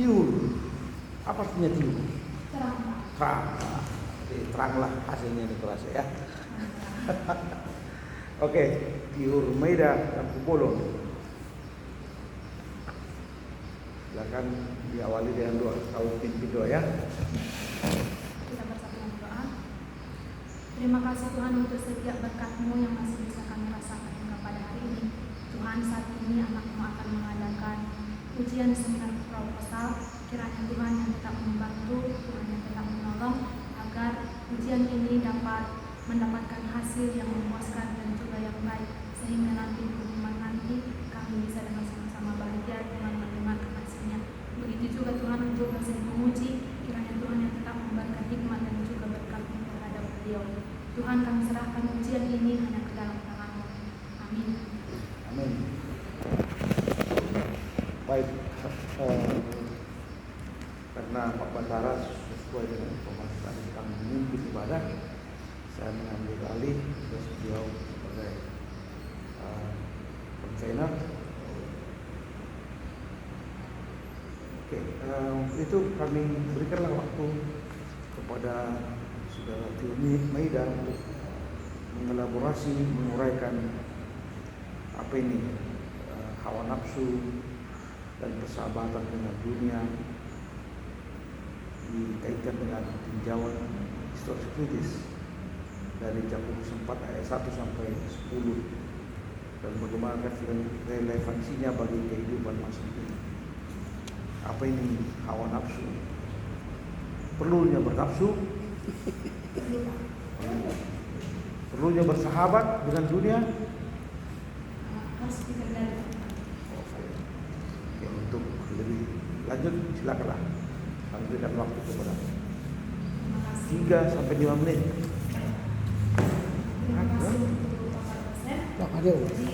Tiur. Apa artinya tiur? Terang. Terang. Teranglah hasilnya di kelas ya. Oke, tiur Maida dan Kupolon. Silakan diawali dengan doa. Kau pimpin doa ya. Kita bersatu dengan doa. Terima kasih Tuhan untuk setiap berkat-Mu yang masih bisa kami rasakan hingga pada hari ini. Tuhan, saat ini anak-Mu akan mengadakan ujian seminar proposal. Kiranya Tuhan yang tetap membantu, Tuhan yang tetap menolong agar ujian ini dapat mendapatkan hasil yang memuaskan dan juga yang baik, sehingga nanti pengumuman nanti kami bisa dengan sama-sama bahagia dengan mendengarkan hasilnya. Begitu juga Tuhan untuk mesin menguji, kiranya Tuhan yang tetap memberikan hikmat dan juga berkat terhadap beliau. Tuhan, kami serahkan ujian ini hanya ke dalam tangan-Mu. Amin. Amin. Baik, karena Pak Batara sesuai dengan informasi tadi kami memimpin ibadah, saya mengambil alih tugas beliau sebagai konvener. Oke, itu kami berikanlah waktu kepada saudara Tioni Maida untuk mengelaborasi, menguraikan apa ini hawa nafsu dan persahabatan dengan dunia dikaitkan dengan tinjauan historis kritis dari Jakobus 4 ayat 1 sampai 10 dan bagaimana relevansinya bagi kehidupan masa kini. Apa ini hawa nafsu? Perlunya bernafsu? Perlunya bersahabat dengan dunia? Harus dikendalikan. Oke, untuk lebih lanjut silakanlah. Kami berikan waktu kepada 3 sampai 5 menit. Terima kasih untuk Bapak dosen. Ada. Jadi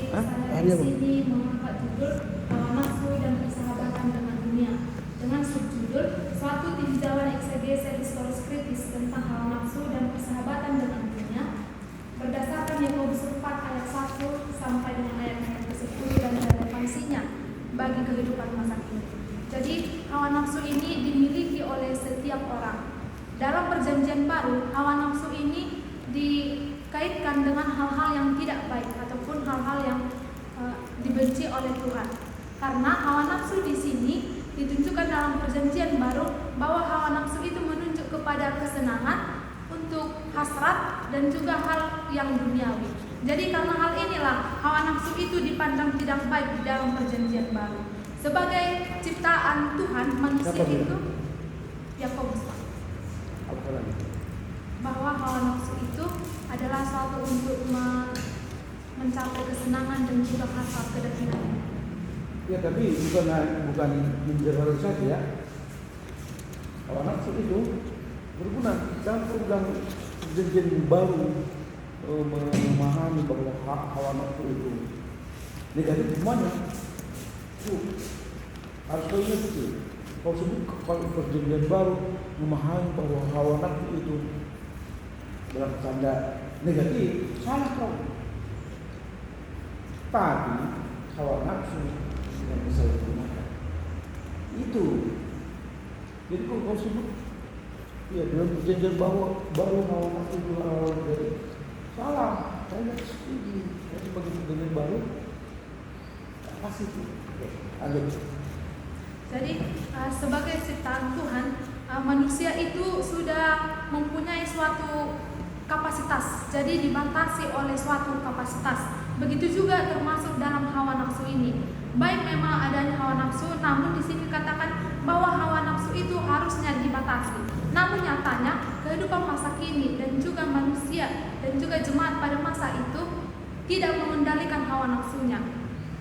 saya di sini mengangkat judul hawa nafsu dan persahabatan dengan dunia dengan subjudul suatu tinjauan eksegese historis kritis tentang hawa nafsu dan persahabatan dengan dunia berdasarkan Yakobus 4 ayat 1 sampai dengan ayat ke-10 dan relevansinya bagi kehidupan masa kini. Jadi hawa nafsu ini dimiliki oleh setiap orang. Dalam perjanjian baru, hawa nafsu ini dikaitkan dengan hal-hal yang tidak baik ataupun hal-hal yang dibenci oleh Tuhan. Karena hawa nafsu di sini ditunjukkan dalam perjanjian baru bahwa hawa nafsu itu menunjuk kepada kesenangan untuk hasrat dan juga hal yang duniawi. Jadi karena hal inilah hawa nafsu itu dipandang tidak baik di dalam perjanjian baru. Sebagai ciptaan Tuhan, manusia itu Yakobus, bahwa hawa nafsu itu adalah suatu untuk mencapai kesenangan dan juga hasrat kedekatan. Ya, tapi bukan menjelaskan saja ya. Hawa nafsu itu berguna dalam program perjanjian baru, memahami bahwa hawa nafsu itu negatif semuanya. Harus kau ingat itu. Kau sebut kalau perjanjian baru memahami bahwa hawa nafsu itu dalam tanda negatif, salah kau. Tapi hawa nafsu yang bisa digunakan itu. Jadi kalau kau sebut ya dalam perjanjian baru hawa nafsu itu hawa negatif, salah. Saya tidak setuju. Jadi bagi perjanjian baru pasti itu. Lanjut. Jadi sebagai ciptaan Tuhan, manusia itu sudah mempunyai suatu kapasitas. Jadi dibatasi oleh suatu kapasitas. Begitu juga termasuk dalam hawa nafsu ini. Baik memang adanya hawa nafsu, namun di sini katakan bahwa hawa nafsu itu harusnya dibatasi. Namun nyatanya kehidupan masa kini dan juga manusia dan juga jemaat pada masa itu tidak mengendalikan hawa nafsunya.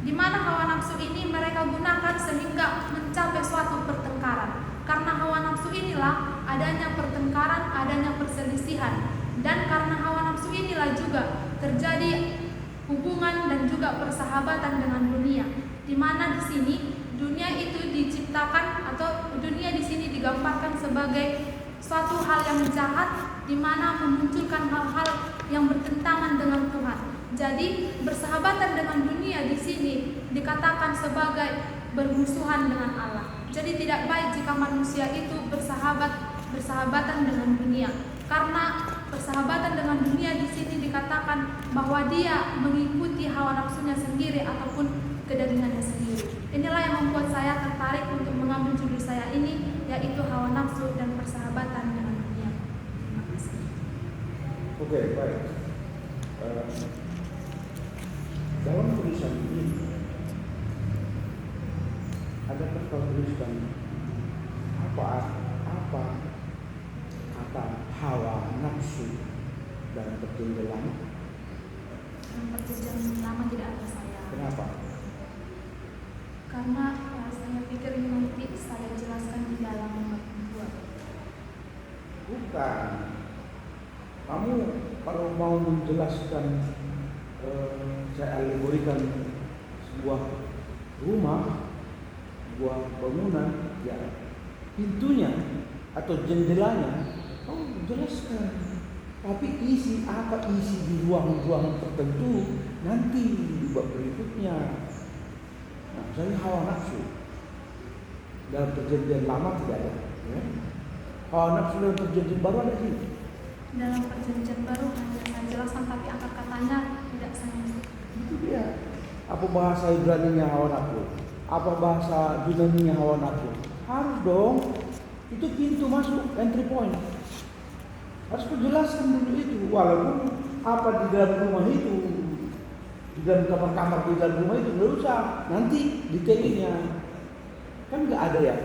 Di mana hawa nafsu ini mereka gunakan sehingga mencapai suatu pertengkaran. Karena hawa nafsu inilah adanya pertengkaran, adanya perselisihan. Dan karena hawa nafsu inilah juga terjadi hubungan dan juga persahabatan dengan dunia. Di mana di sini dunia itu diciptakan atau dunia di sini digambarkan sebagai suatu hal yang jahat, di mana memunculkan hal-hal yang bertentangan dengan Tuhan. Jadi bersahabatan dengan dunia di sini dikatakan sebagai bermusuhan dengan Allah. Jadi tidak baik jika manusia itu bersahabatan dengan dunia. Karena persahabatan dengan dunia di sini dikatakan bahwa dia mengikuti hawa nafsunya sendiri ataupun kedagingannya sendiri. Inilah yang membuat saya tertarik untuk mengambil judul saya ini, yaitu hawa nafsu dan persahabatan dengan dunia. Terima kasih. Oke, baik. Dalam tulisan ini ada tuliskan apa kata hawa nafsu dalam perjanjian lama? Dalam perjanjian lama tidak ada saya. Kenapa? Karena saya pikir ini nanti saya jelaskan di dalam nomor 2. Bukan. Kamu kalau mau menjelaskan, saya alegorikan sebuah rumah, sebuah bangunan, ya pintunya atau jendelanya kamu jelaskan. Tapi isi di ruang-ruang tertentu nanti di bab berikutnya. Nah, misalnya hawa nafsu dalam perjanjian lama tidak ada, ya. Hawa nafsu dalam perjanjian baru ada sih. Dalam perjanjian baru hanya saya jelaskan, tapi akar katanya tidak saya masukkan. Itu dia. Apa bahasa Ibrani-nya hawa nafsu? Apa bahasa Yunani-nya hawa nafsu? Harus dong. Itu pintu masuk, entry point. Harus kujelaskan dulu itu. Walaupun apa di dalam rumah itu, di dalam kamar-kamar di dalam rumah itu nggak usah. Nanti detailnya kan nggak ada ya.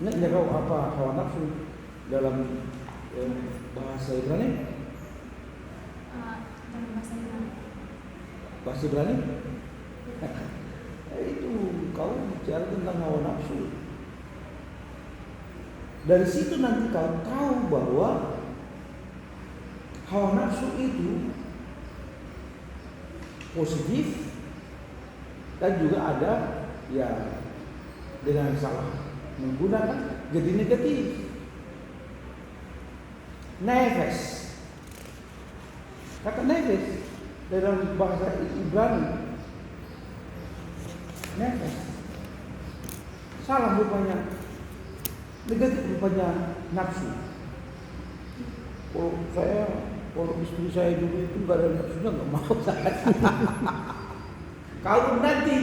Nggak tahu apa hawa nafsu dalam bahasa Ibrani? Dalam bahasa Ibrani. Bahasa Ibrani? Itu kau bicara tentang hawa nafsu. Dari situ nanti kau tahu bahwa hawa nafsu itu positif dan juga ada ya dengan salah menggunakan jadi negatif. Nefes, kata nefes dalam bahasa Ibrani, nefes salah rupanya, negatif rupanya nafsu. Kalau istri saya dulu itu nggak ada nafsunya, nggak mau saya. Kalau nanti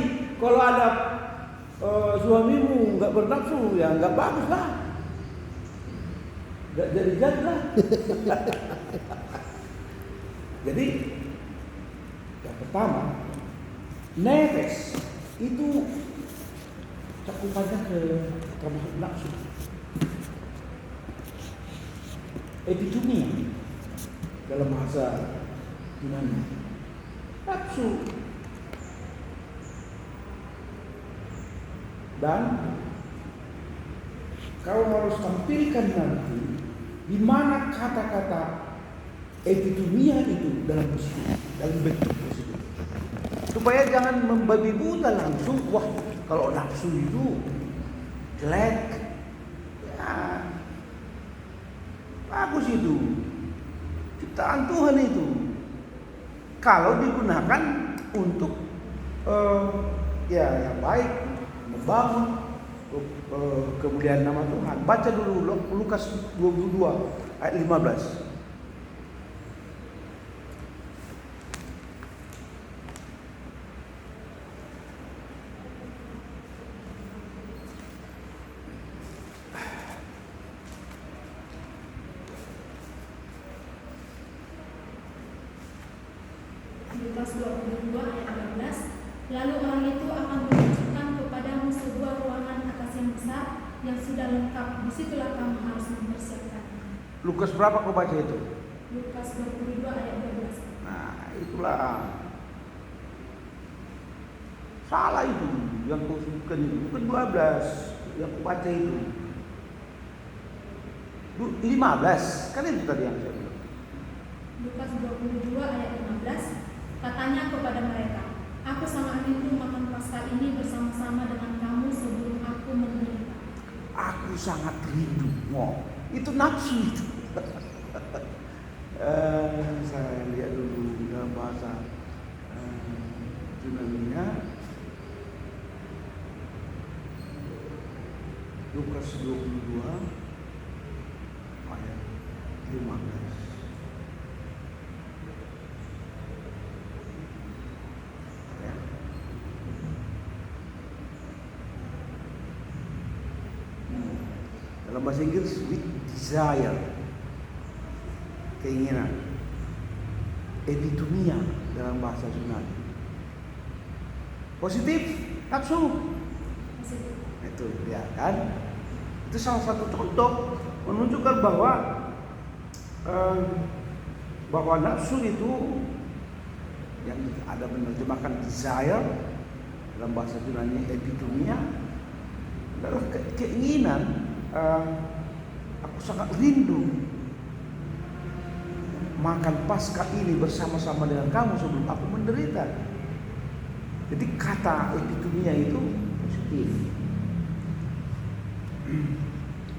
kalau ada suamimu nggak bernafsu, ya nggak bagus lah. Nggak jadi lah. Jadi yang pertama, nefes itu cakupannya ke termasuk nafsu. Epitumia dalam bahasa Yunani, nafsu. Dan kau harus tampilkan nanti di mana kata-kata epitumia itu dalam bentuk positif, supaya jangan membabi buta langsung. Wah, kalau nafsu itu jelek, ya bagus itu, ciptaan Tuhan itu. Kalau digunakan untuk ya yang baik, membangun kemuliaan nama Tuhan. Baca dulu Lukas 22 ayat 15. Lukas 22 ayat 15. Lalu orang itu akan menunjukkan kepadamu sebuah ruangan atas yang besar yang sudah lengkap. Disitulah kamu harus mempersiapkan. Lukas berapa kau baca itu? Lukas 22 ayat 12. Nah, itulah salah itu yang kau sebutkan itu. Bukan 12 yang kau baca itu. 15, kan itu tadi yang saya bilang. Lukas 22 ayat 15. Katanya kepada mereka, aku sangat rindu makan Paskah ini bersama-sama dengan kamu sebelum aku menderita. Aku sangat rindu. Wow, itu nafsu itu. Saya lihat dulu dalam bahasa Yunani-nya. Lukas 22 ayat 15. Ya. Dalam bahasa Inggris with desire, keinginan. Epitomia dalam bahasa Yunani. Positif, nafsu. Itu ya kan? Itu salah satu contoh menunjukkan bahwa nafsu itu yang ada menerjemahkan desire dalam bahasa Yunani epitomia adalah keinginan. Aku sangat rindu makan Paskah ini bersama-sama dengan kamu sebelum aku menderita. Jadi kata epitomia itu positif.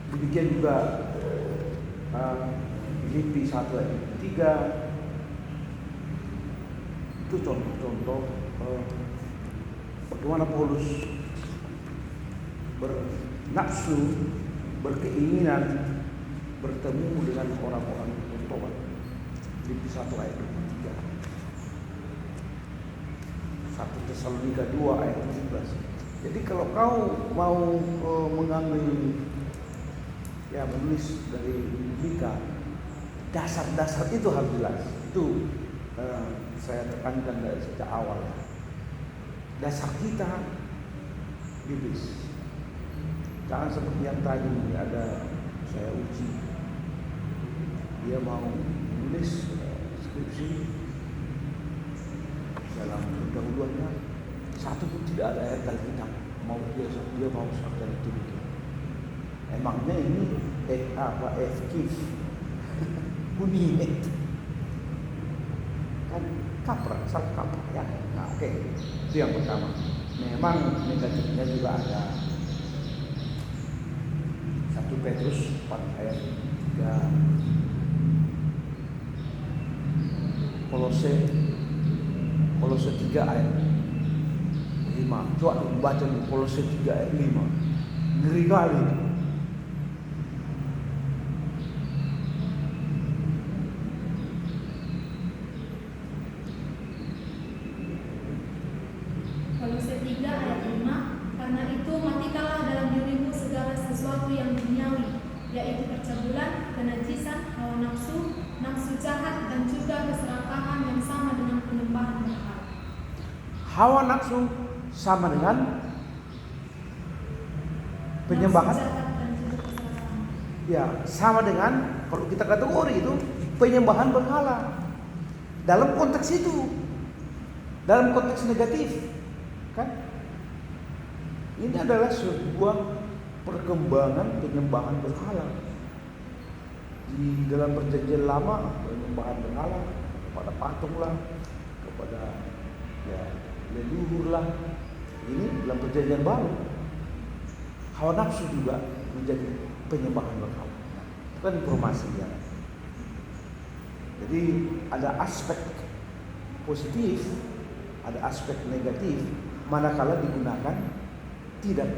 Demikian juga Filipi 1 ayat 3 itu contoh-contoh bagaimana Paulus bernafsu, berkeinginan bertemu dengan orang-orang bertobat. Filipi 1 ayat 23, 1 Tesalonika 2 ayat 17. Jadi kalau kau mau mengambil menulis dari Mika, dasar-dasar itu harus jelas. Itu saya tekankan dari sejak awal. Dasar kita biblis. Jangan seperti yang tadi ada saya uji, dia mau menulis skripsi dalam pendahuluannya satu pun tidak ada ayat Alkitab, mau dia mau saja itu. Emangnya ini FK bunyi kan kaprah, salah kaprah ya. Nah, oke. Itu yang pertama. Memang negatifnya juga ada. 1 Petrus 4 ayat 3, Kolose 3 ayat 5. Coba baca di Kolose 3 ayat 5. Ngeri kali. Kolose 3 ayat 5, karena itu matikanlah dalam dirimu segala sesuatu yang duniawi, yaitu percabulan, kenajisan, hawa nafsu, nafsu jahat, dan juga keserakahan yang sama dengan penyembahan berhala. Hawa nafsu sama dengan penyembahan. Ya, sama dengan kalau kita kategori itu penyembahan berhala. Dalam konteks itu, dalam konteks negatif, kan? Ini adalah sebuah perkembangan penyembahan berhala. Di dalam perjanjian lama, penyembahan berhala kepada patung lah, kepada leluhur lah. Ini dalam perjanjian baru, hawa nafsu juga menjadi penyembahan berhala. Itu kan informasi ya. Jadi ada aspek positif, ada aspek negatif. Manakala digunakan tidak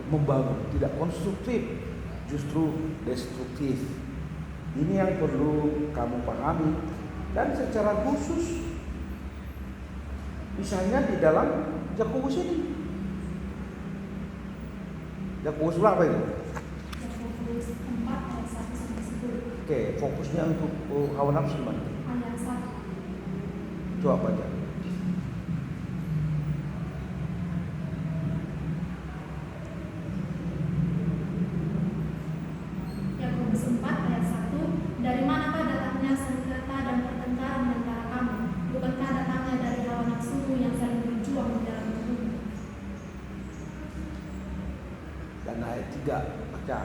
membangun, tidak konstruktif, justru destruktif. Ini yang perlu kamu pahami. Dan secara khusus, misalnya di dalam Yakobus ini. Yakobus berapa ini? Yakobus 4 ayat 1 sampai 10. Oke, fokusnya untuk hawa nafsu mana? Ayat 1. Coba baca. Yakobus 4 ayat 1, dari manakah datangnya sengketa dan pertengkaran di antara kamu? Bukankah datangnya dari hawa nafsumu yang saling berjuang di dalam tubuhmu? Dan ayat 3 baca.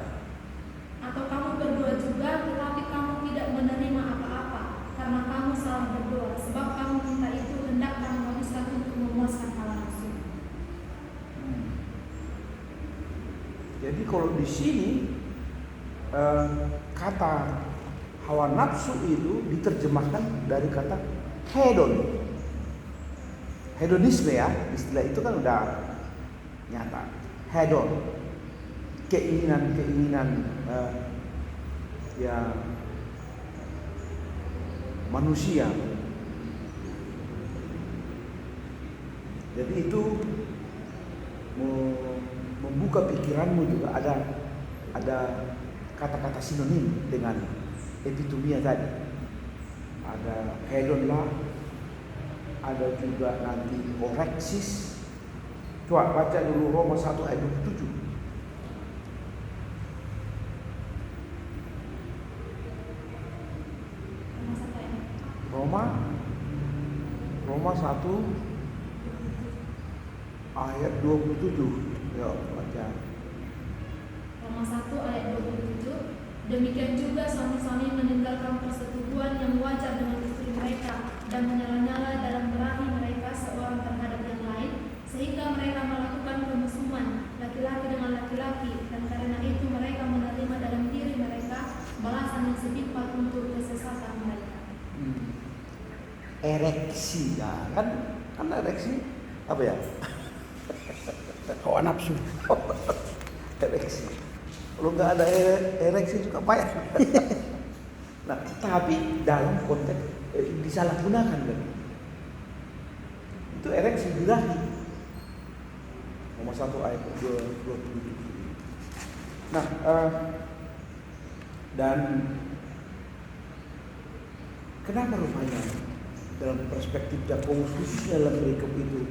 Atau kamu berdoa juga, tetapi kamu tidak menerima apa-apa, karena kamu salah berdoa, sebab kamu minta itu hendak kamu habiskan untuk memuaskan hawa nafsu. Jadi kalau di sini kata hawa nafsu itu diterjemahkan dari kata hedon. Hedonisme ya, istilah itu kan udah nyata. Hedon. keinginan-keinginan ya manusia. Jadi itu membuka pikiranmu juga, ada kata-kata sinonim dengan epitomia tadi. Ada hedon lah, ada juga nanti oreksis. Coba baca dulu Roma 1 ayat 27. Roma 1 ayat 27. Yuk baca. Roma 1 ayat 27. Demikian juga suami-suami meninggalkan persetubuhan yang wajar dengan istri mereka dan menyala-nyala dalam berahi mereka seorang terhadap yang lain, sehingga mereka melakukan pemusuhan laki-laki dengan laki-laki, dan karena itu mereka menerima dalam diri mereka balasan yang setimpal untuk kesesatan mereka. Ereksi, ya kan ereksi apa ya? Hawa nafsu. Ereksi. Kalau nggak ada ereksi juga payah. Nah, tapi dalam konteks disalahgunakan kan? Itu ereksi birahi. Nomor 1 ayat 27. Nah, dan kenapa rupanya dalam perspektif Jakobus khususnya dalam perikop itu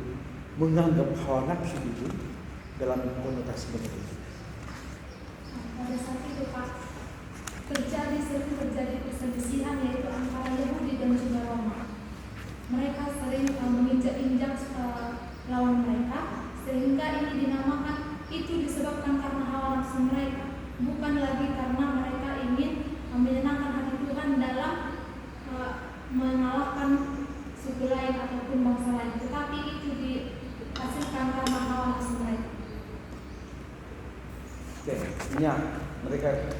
menganggap hawa nafsu itu dalam konotasi negatif? Pada saat itu Pak, sering terjadi perselisihan yaitu antara Yahudi dan juga Roma. Mereka sering menginjak-injak lawan mereka, sehingga ini dinamakan itu disebabkan karena hawa nafsu mereka, bukan lagi karena mereka ingin menyenangkan hati Tuhan dalam mengalahkan suku lain ataupun bangsa lain, tetapi itu dihasilkan karena hawa nafsu mereka. Ya, mereka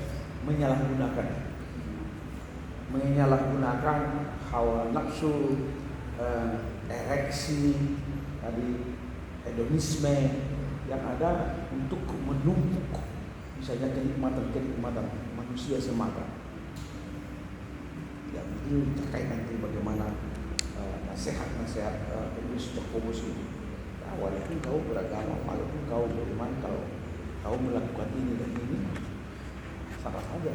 menyalahgunakan hawa nafsu, ereksi, tadi hedonisme yang ada untuk menumpuk misalnya kenikmatan manusia semata. Yang ini terkait nanti bagaimana nasihat-nasihat Petrus Jakobus itu. Ya, walaupun kau beragama, walaupun kau beriman, kalau kau melakukan ini dan ini, sama saja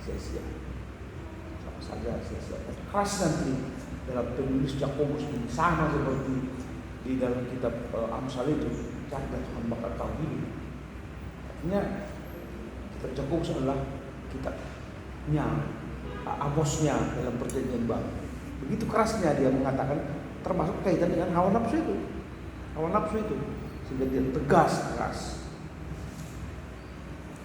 sia-sia. Keras nanti dalam penulis Jakobus ini sama seperti di dalam kitab Amsal itu, carilah Tuhan maka kau hidup. Artinya kitab Jakobus adalah kitabnya Amosnya dalam perjanjian baru. Begitu kerasnya dia mengatakan, termasuk kaitan dengan hawa nafsu itu, sehingga dia tegas keras.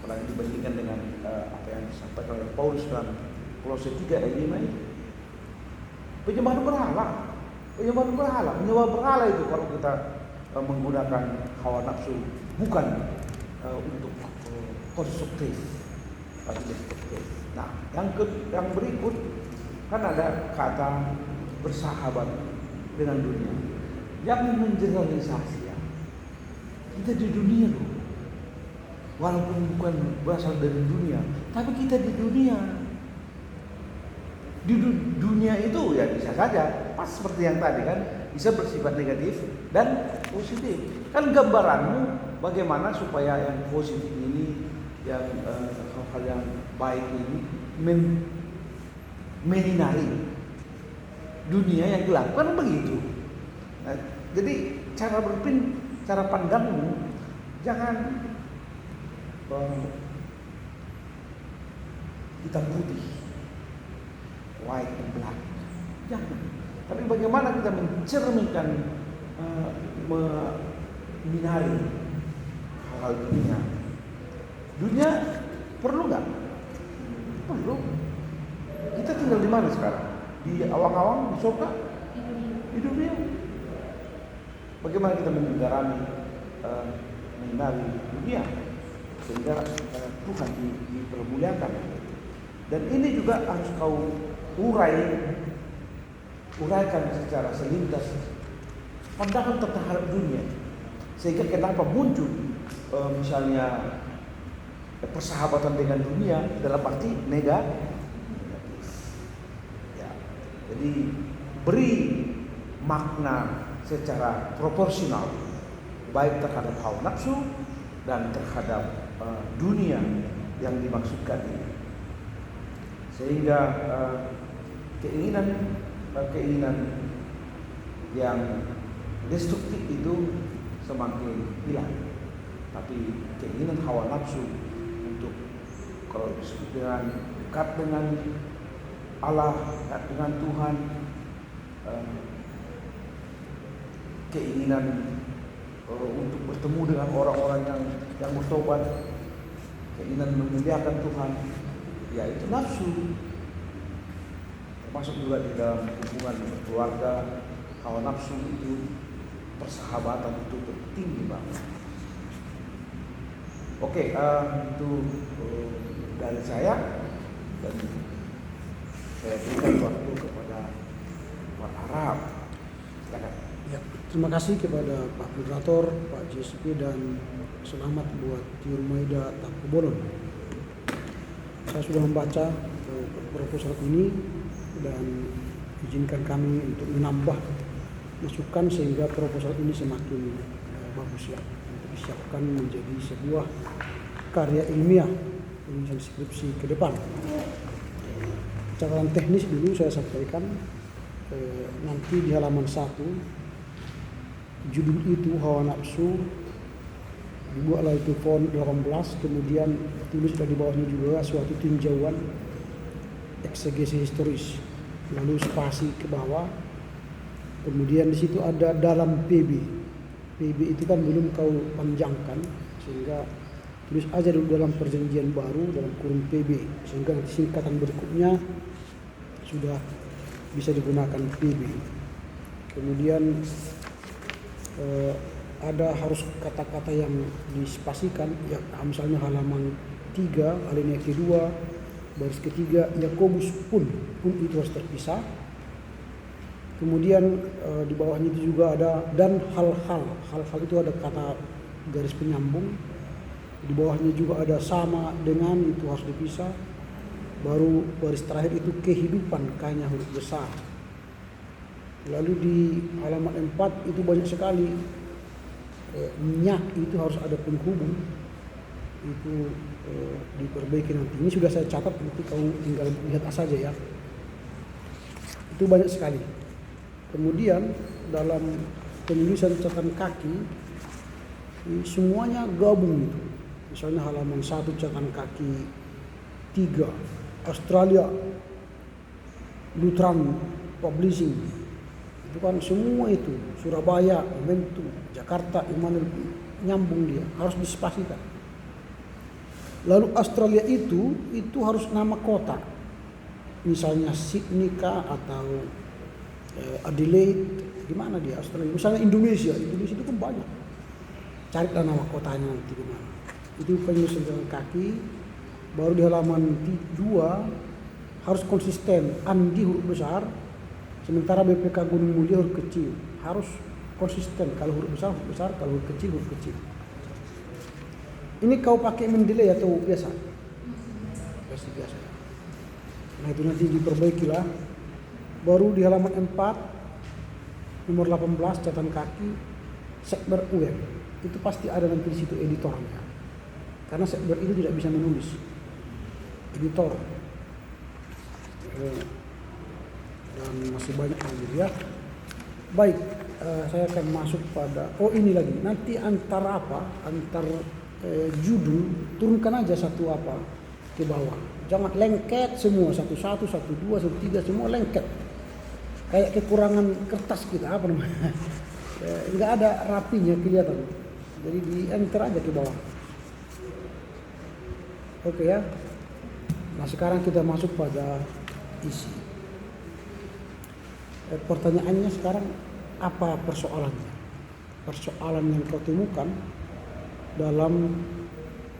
Apalagi dibandingkan dengan apa yang disampaikan oleh Paulus dalam Kolose 3 ayat 5 ini. Penyembahan berhala itu kalau kita menggunakan hawa nafsu bukan untuk konstruktif, tapi destruktif. Nah, yang berikut kan ada kata bersahabat dengan dunia. Jangan mengeneralisasi ya. Kita di dunia loh. Walaupun bukan berasal dari dunia, tapi kita di dunia. Di dunia itu ya bisa saja pas seperti yang tadi kan, bisa bersifat negatif dan positif. Kan gambaranmu bagaimana supaya yang positif ini, yang hal-hal yang baik ini menyinari dunia yang gelap, kan begitu. Nah, jadi cara pandangmu jangan hitam putih, white and black, jangan. Tapi bagaimana kita mencerminkan, meminari hal-hal dunia. Dunia perlu nggak? Perlu. Kita tinggal di mana sekarang? Di awang-awang, di surga, di dunia. Bagaimana kita mengendarani, mengenali dunia sehingga Tuhan dipermuliakan. Dan ini juga harus kau uraikan secara selintas pandangan terhadap dunia, sehingga kenapa muncul misalnya persahabatan dengan dunia dalam arti negatif. Ya. Jadi beri makna secara proporsional baik terhadap hawa nafsu dan terhadap dunia yang dimaksudkan ini, sehingga keinginan yang destruktif itu semakin hilang, tapi keinginan hawa nafsu untuk, kalau disebut dengan dekat dengan Allah, dekat dengan Tuhan, keinginan untuk bertemu dengan orang-orang yang bertobat, keinginan memuliakan Tuhan, ya itu nafsu. Termasuk juga di dalam hubungan keluarga, hawa nafsu itu, persahabatan itu penting banget. Oke, itu dari saya, dan saya berikan waktu kepada Pak Arab. Silakan. Ya, terima kasih kepada Pak Moderator, Pak JSP, dan selamat buat Tiur Maida Takubolon. Saya sudah membaca proposal ini dan izinkan kami untuk menambah masukan sehingga proposal ini semakin bagus ya, untuk disiapkan menjadi sebuah karya ilmiah penulisan skripsi ke depan. Catatan teknis dulu saya sampaikan, nanti di halaman 1 judul itu hawa nafsu, dibuatlah itu font 18, kemudian tulis di bawahnya juga suatu tinjauan eksegesi historis, lalu spasi ke bawah, kemudian di situ ada dalam PB itu kan belum kau panjangkan, sehingga tulis aja dulu dalam perjanjian baru dalam kurung PB, sehingga nanti singkatan berikutnya sudah bisa digunakan PB. Kemudian ada harus kata-kata yang dispasikan ya, misalnya halaman 3 alinea kedua baris ketiga Yakobus pun itu harus terpisah. Kemudian di bawahnya itu juga ada dan hal-hal itu ada kata garis penyambung. Di bawahnya juga ada sama dengan, itu harus dipisah. Baru baris terakhir itu kehidupan, kayaknya huruf besar. Lalu di halaman 4 itu banyak sekali nyak, itu harus ada penghubung, itu diperbaiki nanti. Ini sudah saya catat, nanti kamu tinggal lihat saja ya. Itu banyak sekali. Kemudian dalam penulisan catatan kaki semuanya gabung itu. Misalnya halaman 1 catatan kaki 3 Australia Lutheran Publishing, itu kan semua itu, Surabaya, Momentum, Jakarta, Immanuel, nyambung dia, harus dispasikan. Lalu Australia itu harus nama kota, misalnya Sydney kah atau Adelaide, gimana dia Australia. Misalnya Indonesia itu kan banyak, carilah nama kotanya nanti gimana. Itu penulisan jalan kaki. Baru di halaman 2 harus konsisten, Andi huruf besar, sementara BPK Gunung Mulia huruf kecil, harus konsisten. Kalau huruf besar, kalau huruf kecil, huruf kecil. Ini kau pakai mendeley atau biasa? Biasa. Nah itu nanti diperbaikilah. Baru di halaman 4 nomor 18 catatan kaki Sekber UM, itu pasti ada nanti di situ editornya. Karena Sekber itu tidak bisa menulis, editor. Dan masih banyak lagi ya. Baik, saya akan masuk pada ini lagi. Nanti antar judul turunkan aja satu ke bawah. Jangan lengket semua, 1-1, 1-2, 1-3 semua lengket. Kayak kekurangan kertas kita enggak ada rapinya kelihatan. Jadi di enter aja ke bawah. Oke ya. Nah sekarang kita masuk pada isi. Pertanyaannya sekarang, apa persoalannya? Persoalan yang kau temukan dalam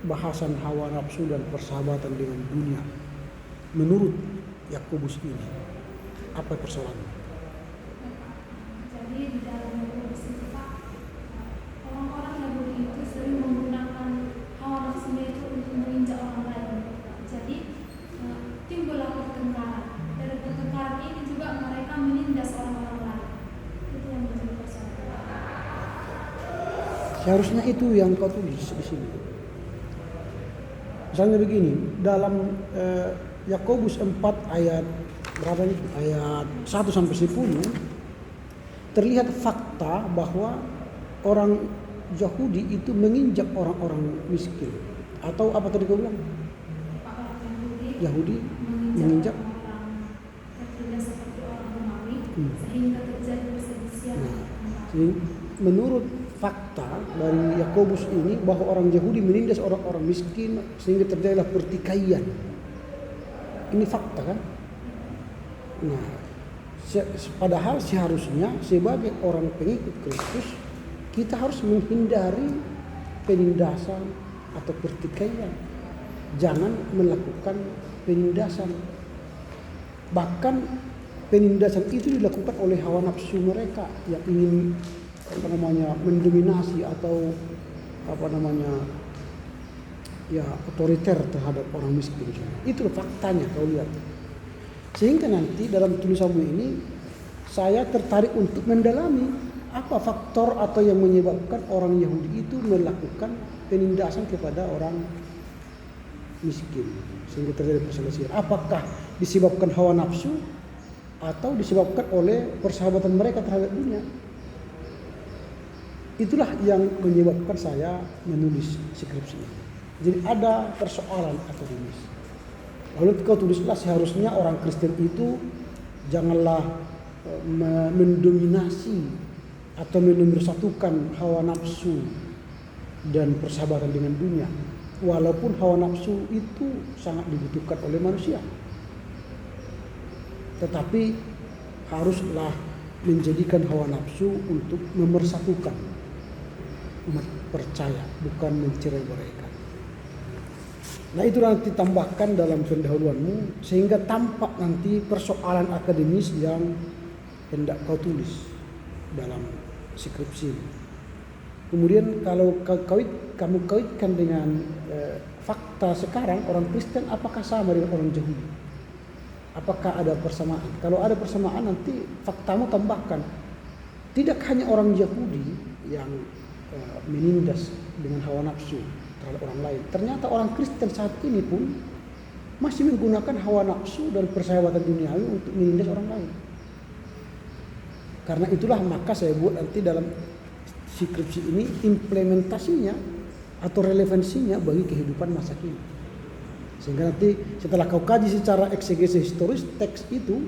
bahasan hawa nafsu dan persahabatan dengan dunia menurut Yakobus ini, apa persoalannya? Jadi di dalam Yakobus itu Pak, orang-orang Yahudi itu sering menggunakan hawa nafsunya itu untuk menginjak Seharusnya itu yang kau tulis di sini. Misalnya begini, dalam Yakobus 4 ayat berapa itu? Ayat 1 sampai 10 terlihat fakta bahwa orang Yahudi itu menginjak orang-orang miskin. Atau apa tadi kau bilang? Yahudi menginjak orang tertindas seperti orang Romawi sehingga terjadi perselisihan. Nah, menurut fakta dari Yakobus ini bahwa orang Yahudi menindas orang-orang miskin sehingga terjadilah pertikaian. Ini fakta kan? Nah, padahal seharusnya sebagai orang pengikut Kristus kita harus menghindari penindasan atau pertikaian. Jangan melakukan penindasan. Bahkan penindasan itu dilakukan oleh hawa nafsu mereka yang ingin mendominasi atau otoriter terhadap orang miskin. Itu faktanya kau lihat. Sehingga nanti dalam tulisanmu ini saya tertarik untuk mendalami apa faktor atau yang menyebabkan orang Yahudi itu melakukan penindasan kepada orang miskin sehingga terjadi perselisihan. Apakah disebabkan hawa nafsu atau disebabkan oleh persahabatan mereka terhadap dunia? Itulah yang menyebabkan saya menulis skripsi ini. Jadi ada persoalan akademis. Lalu kau tulislah seharusnya orang Kristen itu janganlah mendominasi atau menomorsatukan hawa nafsu dan persahabatan dengan dunia. Walaupun hawa nafsu itu sangat dibutuhkan oleh manusia. Tetapi haruslah menjadikan hawa nafsu untuk memersatukan umat percaya, bukan mencerai-beraikan. Nah itu nanti tambahkan dalam pendahuluanmu sehingga tampak nanti persoalan akademis yang hendak kau tulis dalam skripsi. Kemudian kalau kamu kaitkan dengan fakta sekarang orang Kristen apakah sama dengan orang Yahudi? Apakah ada persamaan? Kalau ada persamaan nanti faktamu tambahkan. Tidak hanya orang Yahudi yang menindas dengan hawa nafsu terhadap orang lain. Ternyata orang Kristen saat ini pun masih menggunakan hawa nafsu dan persahabatan duniawi untuk menindas orang lain. Karena itulah maka saya buat nanti dalam skripsi ini implementasinya atau relevansinya bagi kehidupan masa kini. Sehingga nanti setelah kau kaji secara eksegesis historis teks itu,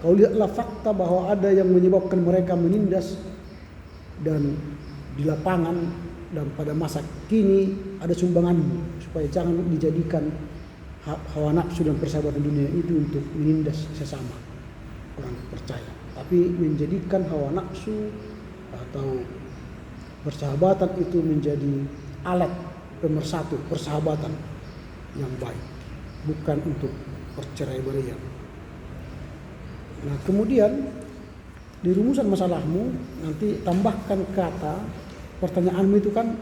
kau lihatlah fakta bahwa ada yang menyebabkan mereka menindas dan di lapangan dan pada masa kini ada sumbanganmu supaya jangan dijadikan hawa nafsu dan persahabatan dunia itu untuk menindas sesama orang percaya, tapi menjadikan hawa nafsu atau persahabatan itu menjadi alat pemersatu persahabatan yang baik, bukan untuk perceraian. Nah kemudian di rumusan masalahmu nanti tambahkan kata pertanyaanmu itu kan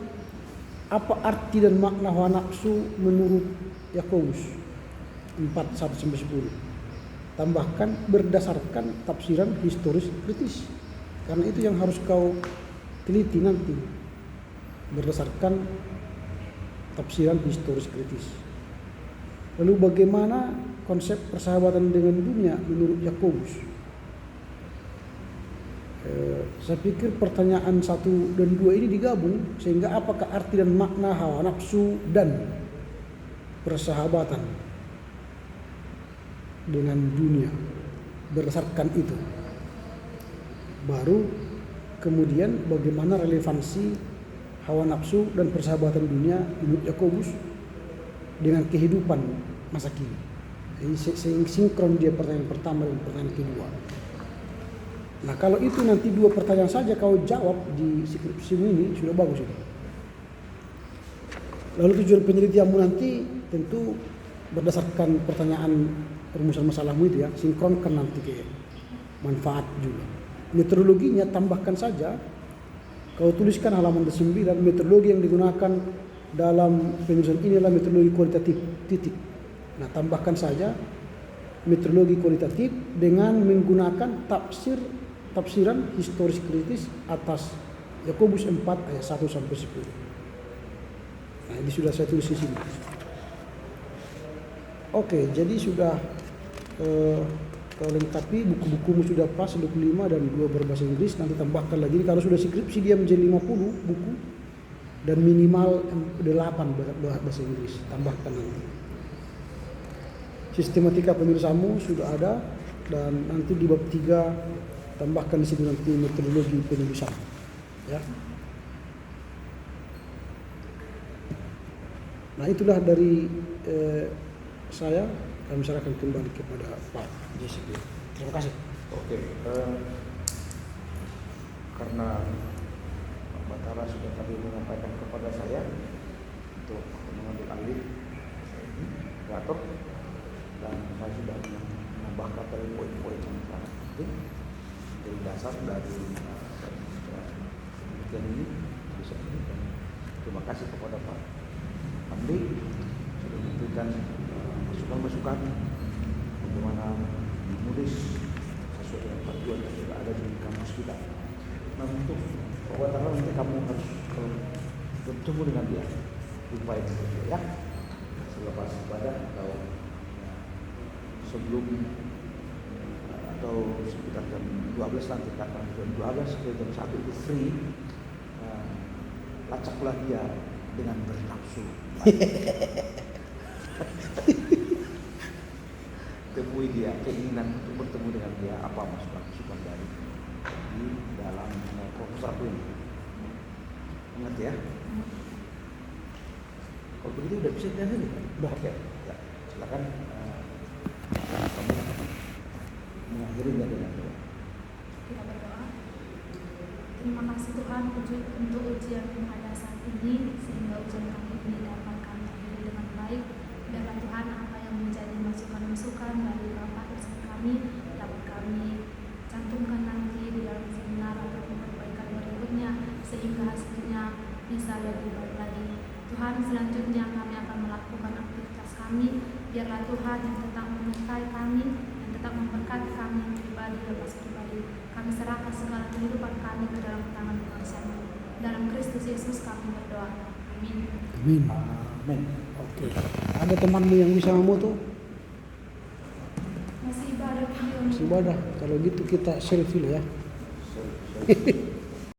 apa arti dan makna hawa nafsu menurut Yakobus 4:1-10. Tambahkan berdasarkan tafsiran historis kritis. Karena itu yang harus kau teliti nanti berdasarkan tafsiran historis kritis. Lalu bagaimana konsep persahabatan dengan dunia menurut Yakobus? Saya pikir pertanyaan 1 dan 2 ini digabung sehingga apakah arti dan makna hawa nafsu dan persahabatan dengan dunia berdasarkan itu. Baru kemudian bagaimana relevansi hawa nafsu dan persahabatan dunia menurut Yakobus dengan kehidupan masa kini. Jadi sinkron dia pertanyaan pertama dan pertanyaan kedua. Nah kalau itu nanti 2 pertanyaan saja kau jawab di skripsi ini sudah bagus itu. Lalu tujuan penelitianmu nanti tentu berdasarkan pertanyaan rumusan masalahmu itu ya, sinkronkan nanti ke manfaat juga. Metodologinya tambahkan saja, kau tuliskan halaman 9 metodologi yang digunakan dalam penulisan ini adalah metodologi kualitatif titik. Nah tambahkan saja metodologi kualitatif dengan menggunakan tafsiran historis kritis atas Yakobus 4 ayat 1 sampai 10. Nah, ini sudah saya tulis di sini. Oke, jadi sudah kau lengkapi buku-bukumu sudah pas 25 dan 2 berbahasa Inggris, nanti tambahkan lagi. Kalau sudah skripsi dia menjadi 50 buku dan minimal 8 bahasa Inggris, tambahkan nanti. Sistematika penulisanmu sudah ada dan nanti di bab 3 tambahkan di situ nanti metodologi penulisan. Ya. Nah, itulah dari saya. Kami serahkan kembali kepada Pak JCB. Terima kasih. Oke, karena Pak Batara sudah tadi menyampaikan kepada saya untuk mengambil alih operator, dan saya sudah menambahkan dari poin-poin yang sangat penting dari dasar dari penelitian ini, tulisan ini. Dan terima kasih kepada Pak Hamdi sudah memberikan masukan bagaimana menulis sesuai dengan tujuan yang sudah ada di kampus kita. Nah, untuk Pak Batara nanti kamu harus bertemu dengan dia, jumpai dengan dia ya, selepas ibadah atau sebelum atau sekitar jam 12 nanti, karena jam 12 ke jam 1 itu free. Lacaklah dia dengan bernafsu. Temui dia, keinginan untuk bertemu dengan dia, apa masukan dari di dalam proposal ini. Mengerti ya? Kalau begitu udah bisa kita lihat. Udah, oke. Ya, silakan kamu mengakhirinya dengan doa. Kita berdoa. Terima kasih Tuhan untuk ujian yang ada saat ini, sehingga ujian kami ini dapat kami akhiri dengan baik. Biarlah Tuhan apa yang menjadi masukan-masukan dari Bapak dosen kami dapat kami cantumkan nanti di dalam seminar ataupun perbaikan berikutnya, sehingga hasilnya bisa lebih baik lagi. Tuhan, selanjutnya kami akan melakukan aktivitas kami. Biarlah Tuhan yang tetap menyertai kami, yang tetap memberkati kami pribadi lepas pribadi. Kami serahkan segala kehidupan kami ke dalam tangan Tuhan. Dalam Kristus Yesus kami berdoa. Amin. Amin. Amin. Oke. Ada temanmu yang bisa memoto? Masih ibadah video. Masih ibadah. Kalau gitu kita selfie lah ya. Selfie.